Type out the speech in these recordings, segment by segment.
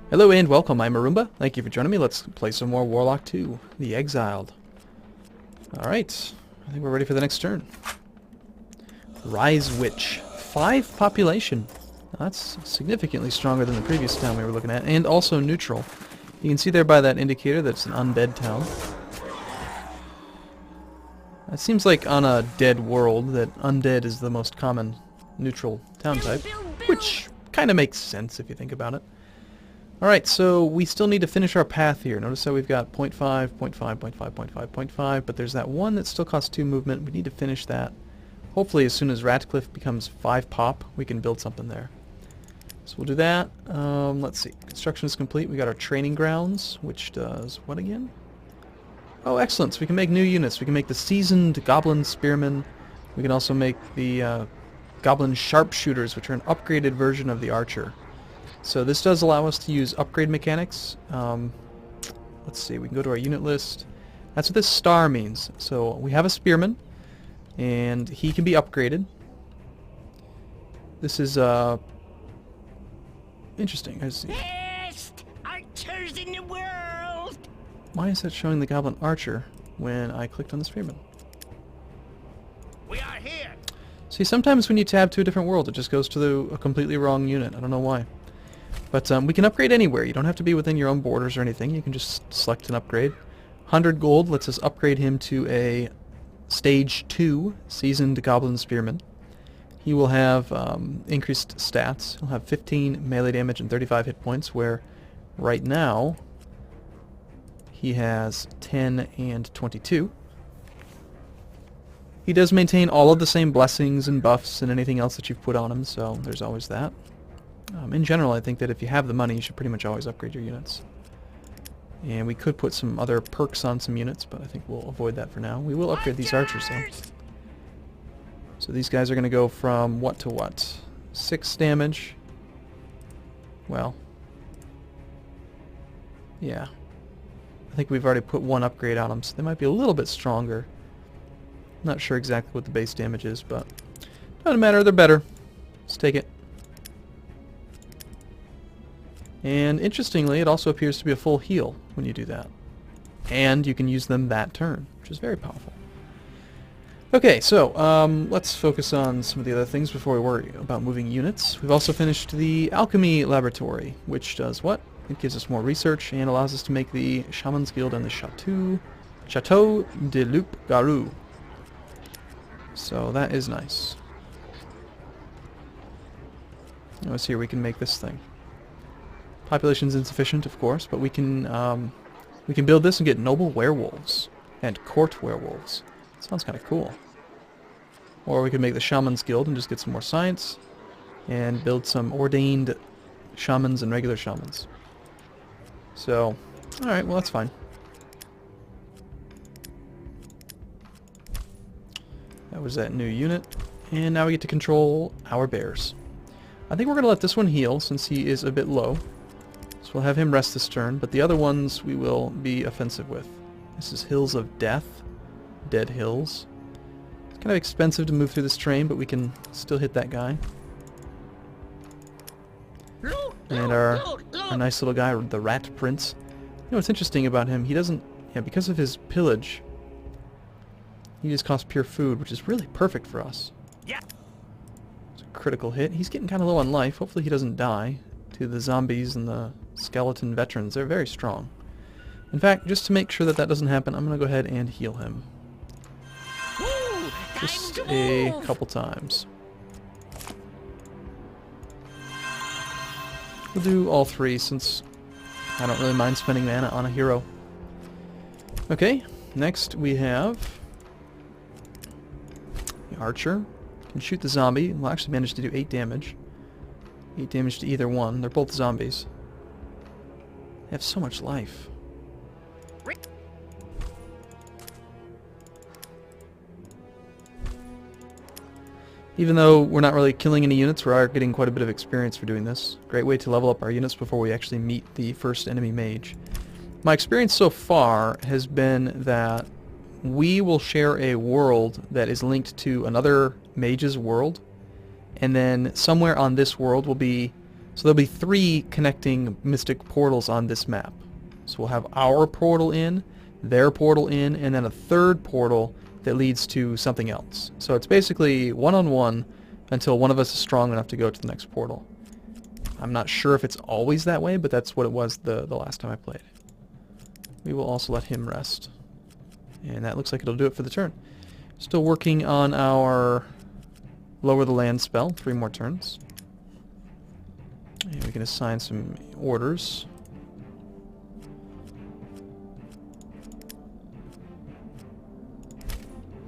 Hello and welcome, I'm Arumba. Thank you for joining me. Let's play some more Warlock 2, the Exiled. Alright, I think we're ready for the next turn. Rise Witch. 5 population. Now, that's significantly stronger than the previous town we were looking at, and also neutral. You can see there by that indicator that it's an undead town. It seems like on a dead world that undead is the most common neutral town type, which kind of makes sense if you think about it. Alright, so we still need to finish our path here. Notice how we've got 0.5, 0.5, 0.5, 0.5, 0.5, but there's that one that still costs 2 movement. We need to finish that. Hopefully as soon as Ratcliffe becomes 5 pop, we can build something there. So we'll do that. Let's see. Construction is complete. We got our training grounds, which does what again? Oh, excellent. So we can make new units. We can make the seasoned Goblin Spearmen. We can also make the Goblin Sharpshooters, which are an upgraded version of the Archer. So this does allow us to use upgrade mechanics. Let's see, we can go to our unit list. That's what this star means. So we have a spearman, and he can be upgraded. This is interesting. I see. Best archers in the world. Why is that showing the Goblin Archer when I clicked on the spearman? We are here. See, sometimes when you tab to a different world, it just goes to a completely wrong unit. I don't know why. But we can upgrade anywhere. You don't have to be within your own borders or anything. You can just select an upgrade. 100 gold lets us upgrade him to a Stage 2 Seasoned Goblin Spearman. He will have increased stats. He'll have 15 melee damage and 35 hit points, where right now he has 10 and 22. He does maintain all of the same blessings and buffs and anything else that you've put on him, so there's always that. In general, I think that if you have the money, you should pretty much always upgrade your units. And we could put some other perks on some units, but I think we'll avoid that for now. We will upgrade these archers, though. So these guys are going to go from what to what? 6 damage. Well. Yeah. I think we've already put 1 upgrade on them, so they might be a little bit stronger. Not sure exactly what the base damage is, but doesn't matter, they're better. Let's take it. And interestingly, it also appears to be a full heal when you do that. And you can use them that turn, which is very powerful. Okay, so let's focus on some of the other things before we worry about moving units. We've also finished the Alchemy Laboratory, which does what? It gives us more research and allows us to make the Shaman's Guild and the Chateau de Loup Garou. So that is nice. Notice here we can make this thing. Population's insufficient, of course, but we can build this and get noble werewolves and court werewolves. Sounds kind of cool. Or we could make the Shaman's Guild and just get some more science and build some ordained shamans and regular shamans. So, alright, well that's fine. That was that new unit. And now we get to control our bears. I think we're going to let this one heal since he is a bit low. So we'll have him rest this turn, but the other ones we will be offensive with. This is Hills of Death. Dead Hills. It's kind of expensive to move through this terrain, but we can still hit that guy. And our nice little guy, the Rat Prince. You know what's interesting about him? He doesn't... Yeah, because of his pillage, he just costs pure food, which is really perfect for us. Yeah. It's a critical hit. He's getting kind of low on life. Hopefully he doesn't die to the zombies and the skeleton veterans. They're very strong. In fact, just to make sure that that doesn't happen, I'm going to go ahead and heal him. Just a couple times. We'll do all 3 since I don't really mind spending mana on a hero. Okay, next we have the Archer. Can shoot the zombie. We'll actually manage to do 8 damage. 8 damage to either one. They're both zombies. They have so much life. Even though we're not really killing any units, we are getting quite a bit of experience for doing this. Great way to level up our units before we actually meet the first enemy mage. My experience so far has been that we will share a world that is linked to another mage's world, and then somewhere on this world will be So there'll be 3 connecting mystic portals on this map. So we'll have our portal in, their portal in, and then a 3rd portal that leads to something else. So it's basically one-on-one until one of us is strong enough to go to the next portal. I'm not sure if it's always that way, but that's what it was the last time I played. We will also let him rest. And that looks like it'll do it for the turn. Still working on our lower the land spell, 3 more turns. And we can assign some orders.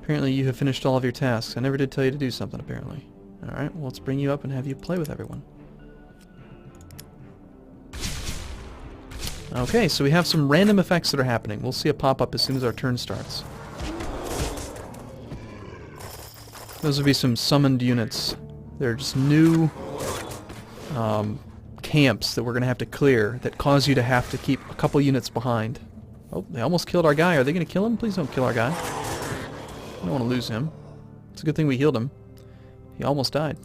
Apparently you have finished all of your tasks. I never did tell you to do something, apparently. Alright, well, let's bring you up and have you play with everyone. Okay, so we have some random effects that are happening. We'll see a pop-up as soon as our turn starts. Those would be some summoned units. They're just new camps that we're going to have to clear that cause you to have to keep a couple units behind. Oh, they almost killed our guy. Are they going to kill him? Please don't kill our guy. I don't want to lose him. It's a good thing we healed him. He almost died.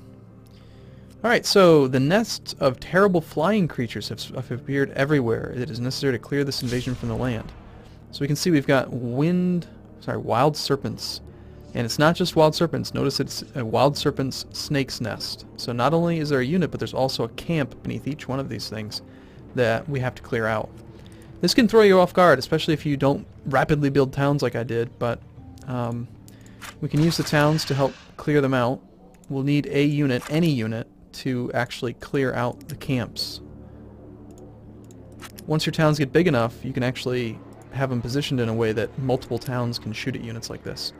Alright, so the nests of terrible flying creatures have appeared everywhere. It is necessary to clear this invasion from the land. So we can see we've got wild serpents. And it's not just wild serpents. Notice it's a wild serpent's snake's nest. So not only is there a unit, but there's also a camp beneath each one of these things that we have to clear out. This can throw you off guard, especially if you don't rapidly build towns like I did, but we can use the towns to help clear them out. We'll need a unit, any unit, to actually clear out the camps. Once your towns get big enough, you can actually have them positioned in a way that multiple towns can shoot at units like this.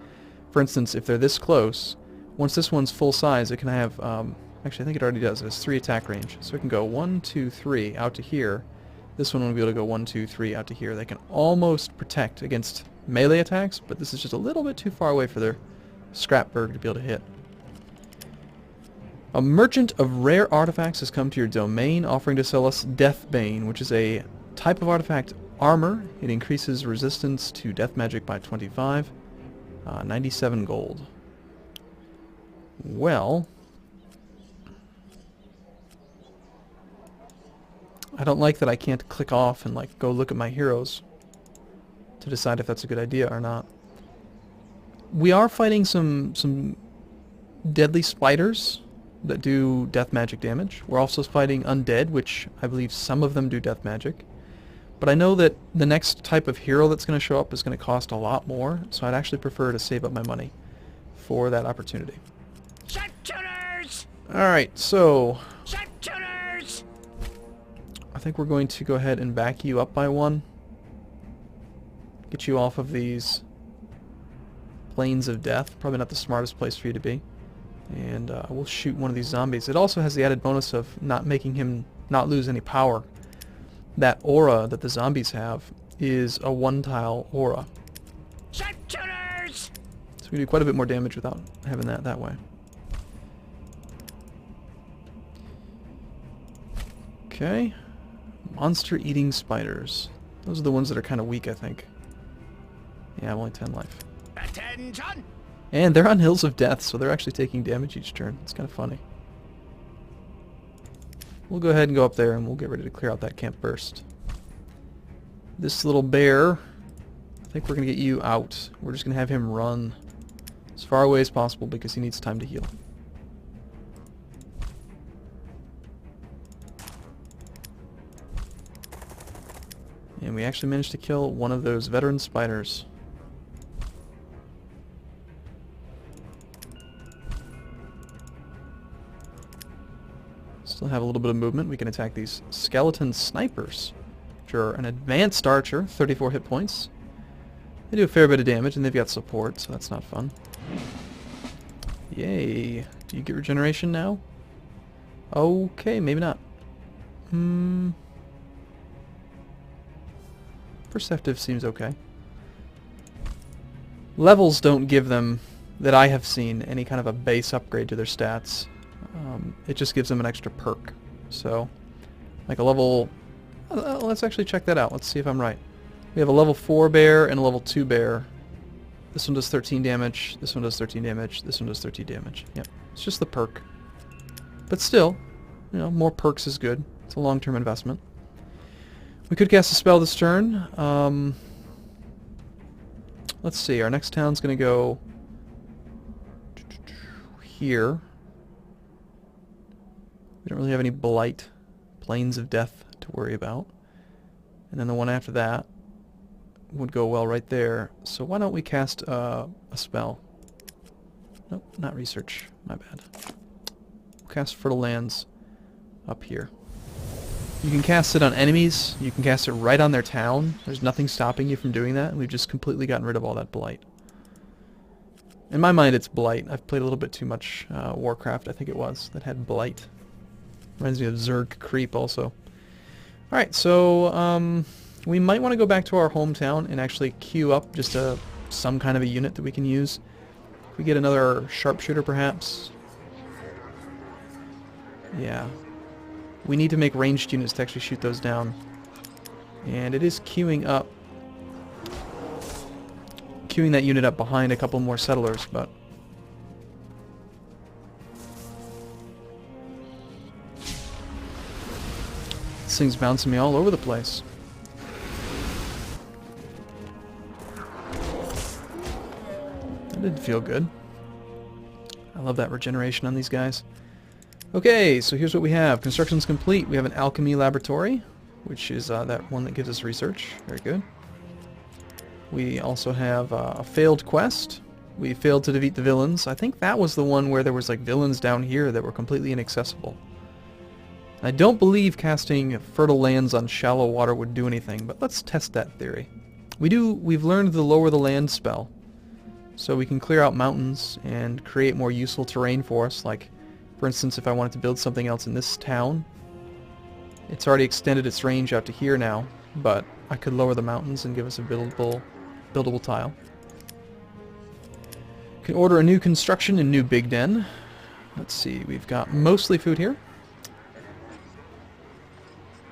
For instance, if they're this close, once this one's full size, it can have, actually I think it already does, it has 3 attack range. So it can go 1, 2, 3 out to here. This one will be able to go 1, 2, 3 out to here. They can almost protect against melee attacks, but this is just a little bit too far away for their scrapberg to be able to hit. A merchant of rare artifacts has come to your domain, offering to sell us Deathbane, which is a type of artifact armor. It increases resistance to death magic by 25. 97 gold. Well, I don't like that I can't click off and go look at my heroes to decide if that's a good idea or not. We are fighting some deadly spiders that do death magic damage. We're also fighting undead, which I believe some of them do death magic. But I know that the next type of hero that's going to show up is going to cost a lot more, so I'd actually prefer to save up my money for that opportunity. Sharpshooters! Alright, so Sharpshooters! I think we're going to go ahead and back you up by 1. Get you off of these plains of death. Probably not the smartest place for you to be. And we'll shoot one of these zombies. It also has the added bonus of not making him not lose any power. That aura that the zombies have is a 1-tile aura. Sharpshooters! So we do quite a bit more damage without having that way. Okay. Monster-eating spiders. Those are the ones that are kind of weak, I think. Yeah, I'm only 10 life. Attention! And they're on Hills of Death, so they're actually taking damage each turn. It's kind of funny. We'll go ahead and go up there and we'll get ready to clear out that camp first. This little bear, I think we're going to get you out. We're just going to have him run as far away as possible because he needs time to heal. And we actually managed to kill one of those veteran spiders. Still have a little bit of movement. We can attack these skeleton snipers, which are an advanced archer, 34 hit points. They do a fair bit of damage, and they've got support, so that's not fun. Yay. Do you get regeneration now? Okay, maybe not. Perceptive seems okay. Levels don't give them, that I have seen, any kind of a base upgrade to their stats. It just gives them an extra perk. So, like a level... let's actually check that out. Let's see if I'm right. We have a level 4 bear and a level 2 bear. This one does 13 damage, this one does 13 damage, this one does 13 damage. Yep, it's just the perk. But still, you know, more perks is good. It's a long-term investment. We could cast a spell this turn. Let's see, our next town's going to go here. We don't really have any blight, plains of death to worry about. And then the one after that would go well right there. So why don't we cast a spell? Nope, not research. My bad. We'll cast Fertile Lands up here. You can cast it on enemies. You can cast it right on their town. There's nothing stopping you from doing that. We've just completely gotten rid of all that blight. In my mind, it's blight. I've played a little bit too much Warcraft, I think it was, that had blight. Reminds me of Zerg Creep also. Alright, so we might want to go back to our hometown and actually queue up just some kind of a unit that we can use. If we get another sharpshooter, perhaps. Yeah. We need to make ranged units to actually shoot those down. And it is queuing up. Queuing that unit up behind a couple more settlers, but... This thing's bouncing me all over the place. That didn't feel good. I love that regeneration on these guys. Okay, so here's what we have. Construction's complete. We have an alchemy laboratory, which is that one that gives us research. Very good. We also have a failed quest. We failed to defeat the villains. I think that was the one where there was like villains down here that were completely inaccessible. I don't believe casting Fertile Lands on shallow water would do anything, but let's test that theory. We've learned the Lower the Land spell, so we can clear out mountains and create more useful terrain for us. Like, for instance, if I wanted to build something else in this town, it's already extended its range out to here now, but I could lower the mountains and give us a buildable tile. Can order a new construction and new big den. Let's see, we've got mostly food here.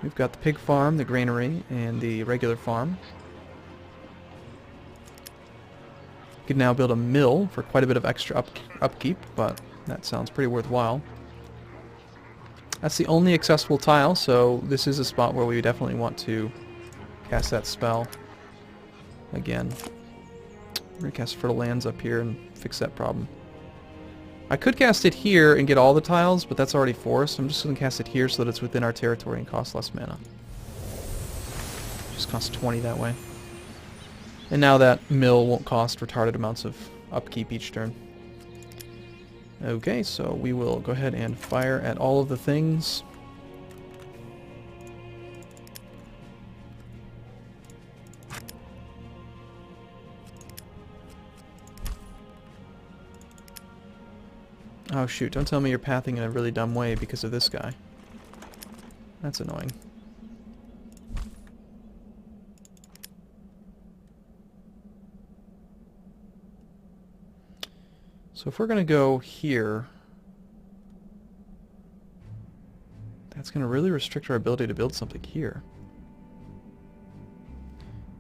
We've got the pig farm, the granary, and the regular farm. We can now build a mill for quite a bit of extra upkeep, but that sounds pretty worthwhile. That's the only accessible tile, so this is a spot where we definitely want to cast that spell again. We're going to cast Fertile Lands up here and fix that problem. I could cast it here and get all the tiles, but that's already forced. I'm just going to cast it here so that it's within our territory and costs less mana. Just costs 20 that way. And now that mill won't cost retarded amounts of upkeep each turn. Okay, so we will go ahead and fire at all of the things. Oh shoot, don't tell me you're pathing in a really dumb way because of this guy. That's annoying. So if we're going to go here, that's going to really restrict our ability to build something here.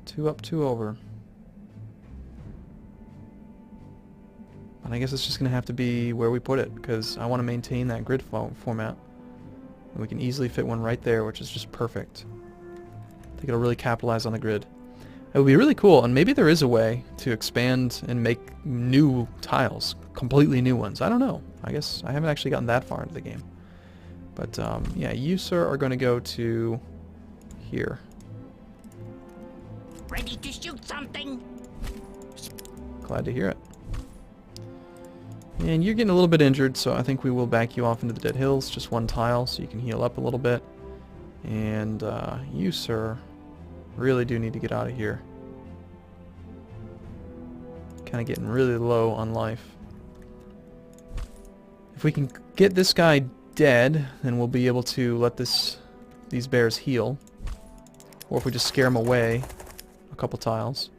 2 up, 2 over. And I guess it's just going to have to be where we put it, because I want to maintain that grid format. And we can easily fit one right there, which is just perfect. I think it'll really capitalize on the grid. It would be really cool, and maybe there is a way to expand and make new tiles, completely new ones. I don't know. I guess I haven't actually gotten that far into the game. But yeah, you, sir, are going to go to here. Ready to shoot something? Glad to hear it. And you're getting a little bit injured, so I think we will back you off into the Dead Hills. Just 1 tile, so you can heal up a little bit. And you, sir, really do need to get out of here. Kind of getting really low on life. If we can get this guy dead, then we'll be able to let these bears heal. Or if we just scare them away, a couple tiles.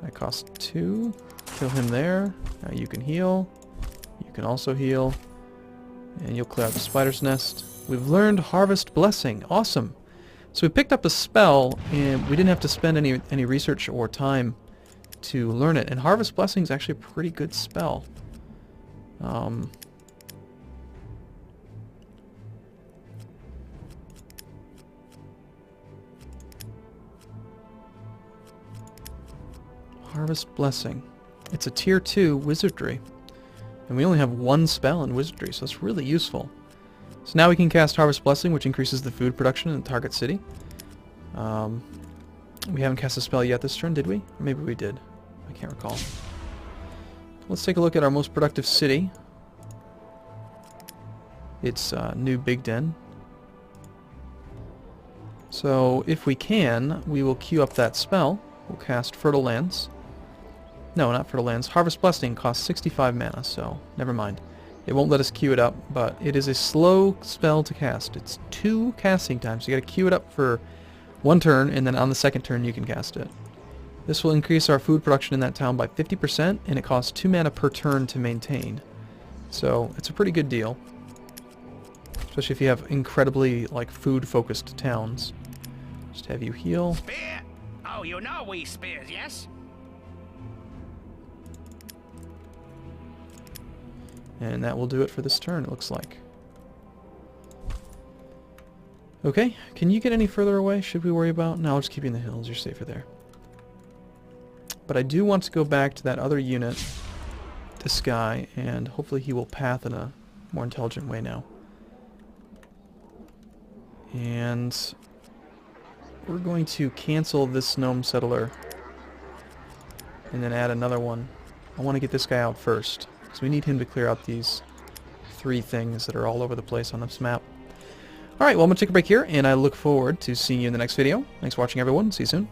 That costs 2. Kill him there. Now you can heal. You can also heal. And you'll clear out the spider's nest. We've learned Harvest Blessing. Awesome. So we picked up a spell, and we didn't have to spend any research or time to learn it. And Harvest Blessing is actually a pretty good spell. Harvest Blessing. It's a tier 2 wizardry. And we only have one spell in wizardry, so it's really useful. So now we can cast Harvest Blessing, which increases the food production in the target city. We haven't cast a spell yet this turn, did we? Or maybe we did. I can't recall. Let's take a look at our most productive city. It's New Big Den. So if we can, we will queue up that spell. We'll cast Fertile Lands. No, not Fertile Lands. Harvest Blessing costs 65 mana, so never mind. It won't let us queue it up, but it is a slow spell to cast. It's 2 casting times. You gotta queue it up for 1 turn, and then on the 2nd turn you can cast it. This will increase our food production in that town by 50%, and it costs 2 mana per turn to maintain. So it's a pretty good deal. Especially if you have incredibly, like, food-focused towns. Just have you heal. Spear? Oh, you know we spears, yes? And that will do it for this turn, it looks like. Okay, can you get any further away? Should we worry about? No, I'll just keep you in the hills. You're safer there. But I do want to go back to that other unit, this guy, and hopefully he will path in a more intelligent way now. And we're going to cancel this gnome settler and then add another one. I want to get this guy out first, because we need him to clear out these 3 things that are all over the place on this map. Alright, well, I'm going to take a break here, and I look forward to seeing you in the next video. Thanks for watching, everyone. See you soon.